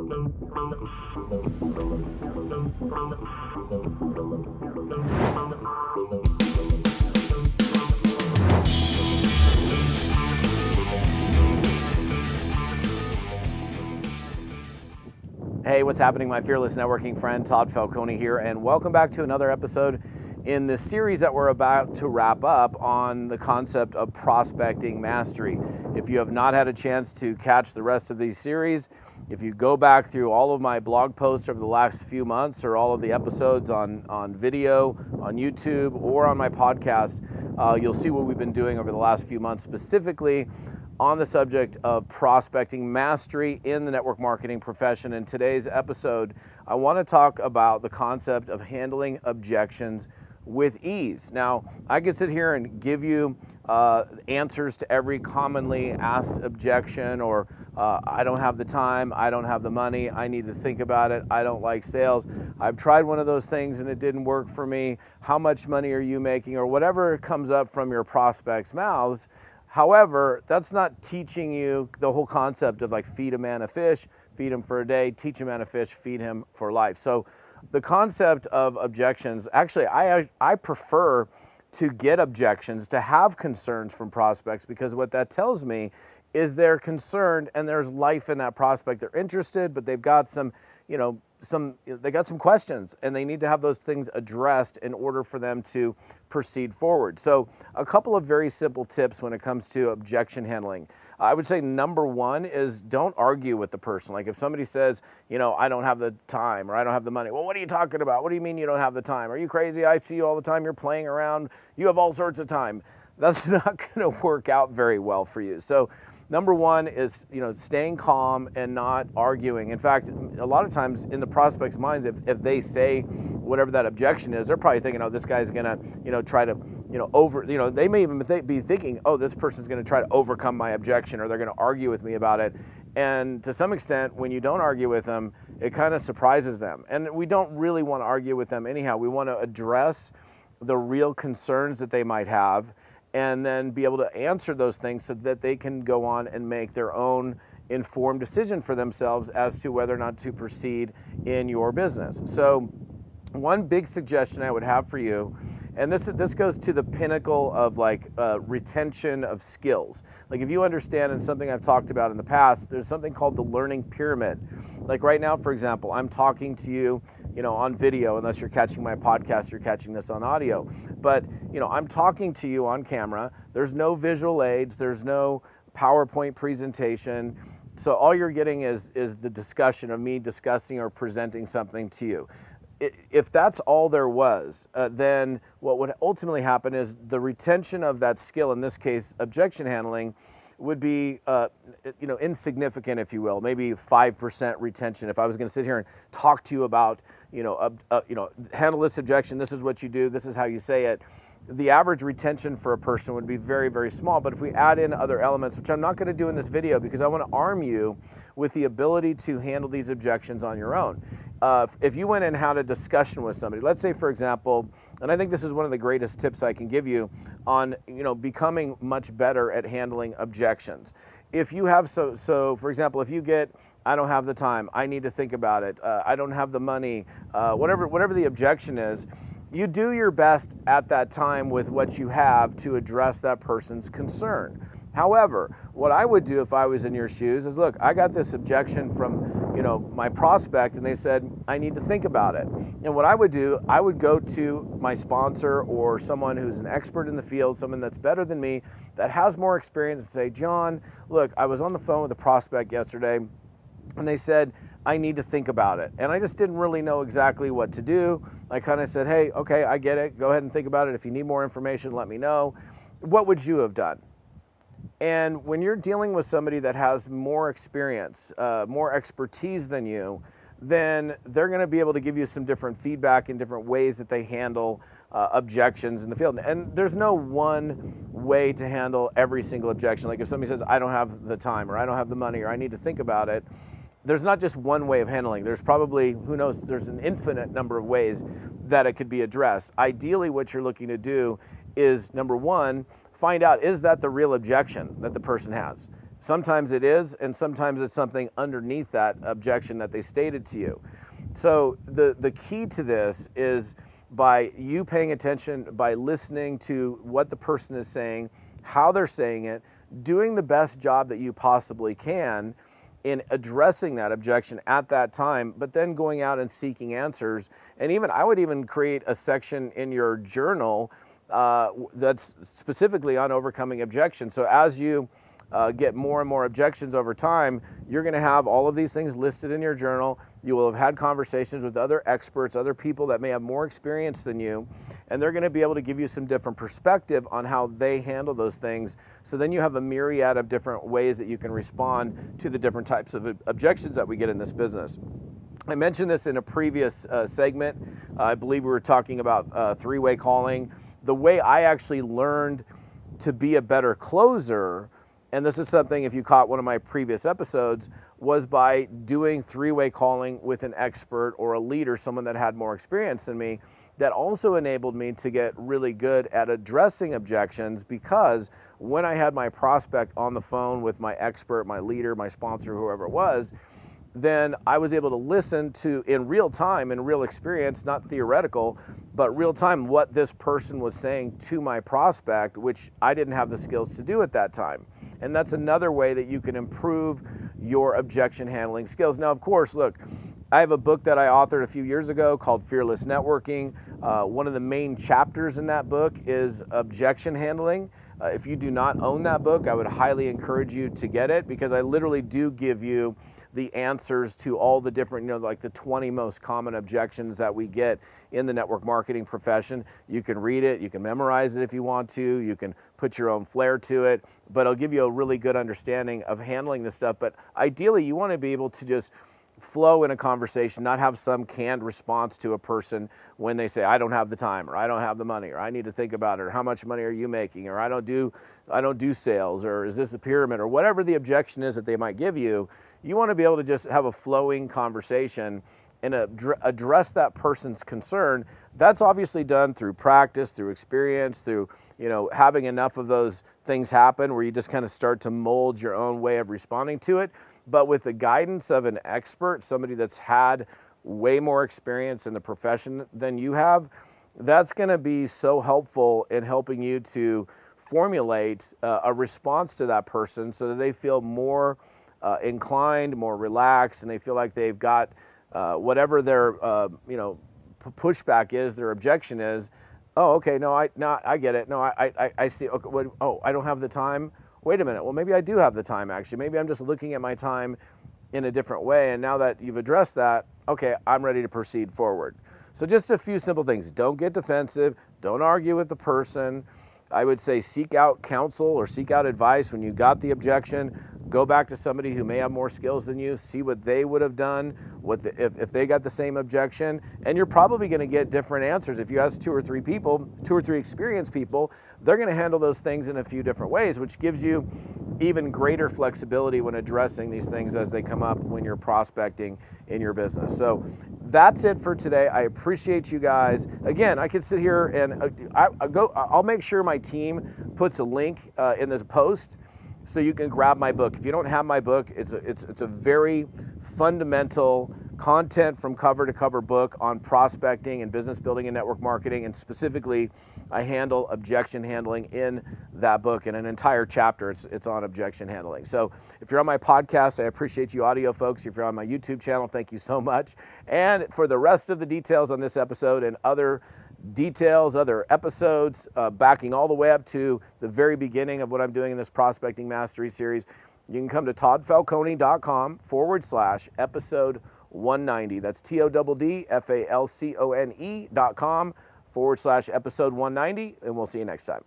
Hey, what's happening, my fearless networking friend? Todd Falcone here, and welcome back to another episode in this series that we're about to wrap up on the concept of prospecting mastery. If you have not had a chance to catch the rest of these series, if you go back through all of my blog posts over the last few months or all of the episodes on video, on YouTube, or on my podcast, you'll see what we've been doing over the last few months, specifically on the subject of prospecting mastery in the network marketing profession. In today's episode, I want to talk about the concept of handling objections with ease. Now, I can sit here and give you answers to every commonly asked objection, or I don't have the time, I don't have the money, I need to think about it, I don't like sales, I've tried one of those things and it didn't work for me, how much money are you making, or whatever comes up from your prospects' mouths. However, that's not teaching you the whole concept of like feed a man a fish, feed him for a day, teach a man a fish, feed him for life. So the concept of objections, actually, I prefer to get objections, to have concerns from prospects, because what that tells me is they're concerned and there's life in that prospect. They're interested, but they've got some questions, and they need to have those things addressed in order for them to proceed forward. So a couple of very simple tips when it comes to objection handling. I would say number one is don't argue with the person. Like if somebody says, I don't have the time or I don't have the money. Well, what are you talking about? What do you mean you don't have the time? Are you crazy? I see you all the time. You're playing around. You have all sorts of time. That's not going to work out very well for you. So number one is, staying calm and not arguing. In fact, a lot of times in the prospect's minds, if they say whatever that objection is, they're probably thinking, this guy's gonna, try to, they may even be thinking, this person's gonna try to overcome my objection, or they're gonna argue with me about it. And to some extent, when you don't argue with them, it kind of surprises them. And we don't really want to argue with them anyhow. We want to address the real concerns that they might have, and then be able to answer those things so that they can go on and make their own informed decision for themselves as to whether or not to proceed in your business. So one big suggestion I would have for you, and this goes to the pinnacle of retention of skills. Like if you understand, and something I've talked about in the past, there's something called the learning pyramid. Like right now, for example, I'm talking to you, on video, unless you're catching my podcast, you're catching this on audio. But, I'm talking to you on camera. There's no visual aids. There's no PowerPoint presentation. So all you're getting is the discussion of me discussing or presenting something to you. If that's all there was, then what would ultimately happen is the retention of that skill, in this case, objection handling, would be insignificant, if you will, maybe 5% retention. If I was going to sit here and talk to you about, handle this objection, this is what you do, this is how you say it, the average retention for a person would be very, very small. But if we add in other elements, which I'm not going to do in this video because I want to arm you with the ability to handle these objections on your own. If you went and had a discussion with somebody, let's say, for example, and I think this is one of the greatest tips I can give you on, becoming much better at handling objections. If you have, so for example, if you get, I don't have the time, I need to think about it, I don't have the money, whatever the objection is, you do your best at that time with what you have to address that person's concern. However, what I would do if I was in your shoes is, look, I got this objection from, my prospect, and they said, I need to think about it. And what I would do, I would go to my sponsor or someone who's an expert in the field, someone that's better than me, that has more experience, and say, John, look, I was on the phone with a prospect yesterday, and they said, I need to think about it. And I just didn't really know exactly what to do. I kind of said, hey, okay, I get it. Go ahead and think about it. If you need more information, let me know. What would you have done? And when you're dealing with somebody that has more experience, more expertise than you, then they're going to be able to give you some different feedback and different ways that they handle objections in the field. And there's no one way to handle every single objection. Like if somebody says, I don't have the time, or I don't have the money, or I need to think about it, there's not just one way of handling. There's probably, who knows, there's an infinite number of ways that it could be addressed. Ideally, what you're looking to do is, number one, find out, is that the real objection that the person has? Sometimes it is, and sometimes it's something underneath that objection that they stated to you. So the key to this is by you paying attention, by listening to what the person is saying, how they're saying it, doing the best job that you possibly can in addressing that objection at that time, but then going out and seeking answers. And even I would even create a section in your journal that's specifically on overcoming objections. So as you get more and more objections over time, you're going to have all of these things listed in your journal. You will have had conversations with other experts, other people that may have more experience than you, and they're going to be able to give you some different perspective on how they handle those things. So then you have a myriad of different ways that you can respond to the different types of objections that we get in this business. I mentioned this in a previous segment. I believe we were talking about three-way calling. The way I actually learned to be a better closer, and this is something, if you caught one of my previous episodes, was by doing three-way calling with an expert or a leader, someone that had more experience than me. That also enabled me to get really good at addressing objections, because when I had my prospect on the phone with my expert, my leader, my sponsor, whoever it was, then I was able to listen to, in real time, in real experience, not theoretical, but real time, what this person was saying to my prospect, which I didn't have the skills to do at that time. And that's another way that you can improve your objection handling skills. Now, of course, look, I have a book that I authored a few years ago called Fearless Networking. One of the main chapters in that book is objection handling. If you do not own that book, I would highly encourage you to get it, because I literally do give you the answers to all the different, like the 20 most common objections that we get in the network marketing profession. You can read it, you can memorize it if you want to, you can put your own flair to it, but it'll give you a really good understanding of handling this stuff. But ideally, you want to be able to just flow in a conversation, not have some canned response to a person when they say, I don't have the time, or I don't have the money, or I need to think about it, or how much money are you making, or I don't do sales, or is this a pyramid, or whatever the objection is that they might give you. You want to be able to just have a flowing conversation and address that person's concern. That's obviously done through practice, through experience, through having enough of those things happen where you just kind of start to mold your own way of responding to it. But with the guidance of an expert, somebody that's had way more experience in the profession than you have, that's going to be so helpful in helping you to formulate a response to that person so that they feel more inclined, more relaxed, and they feel like they've got whatever their pushback is, their objection is. Oh, okay, no, I get it. No, I see. Okay, I don't have the time. Wait a minute. Well, maybe I do have the time, actually. Maybe I'm just looking at my time in a different way. And now that you've addressed that, okay, I'm ready to proceed forward. So just a few simple things. Don't get defensive. Don't argue with the person. I would say seek out counsel or seek out advice when you got the objection. Go back to somebody who may have more skills than you, see what they would have done, if they got the same objection, and you're probably going to get different answers. If you ask two or three experienced people, they're going to handle those things in a few different ways, which gives you even greater flexibility when addressing these things as they come up when you're prospecting in your business. So that's it for today. I appreciate you guys. Again, I could sit here and I'll make sure my team puts a link in this post so you can grab my book. If you don't have my book, it's a very fundamental content from cover to cover book on prospecting and business building and network marketing, and specifically I handle objection handling in that book, and an entire chapter it's on objection handling. So if you're on my podcast, I appreciate you audio folks. If you're on my YouTube channel, thank you so much. And for the rest of the details on this episode and other details, other episodes, backing all the way up to the very beginning of what I'm doing in this Prospecting Mastery series, you can come to toddfalcone.com/episode 190. That's TODDFALCONE.com/episode 190, and we'll see you next time.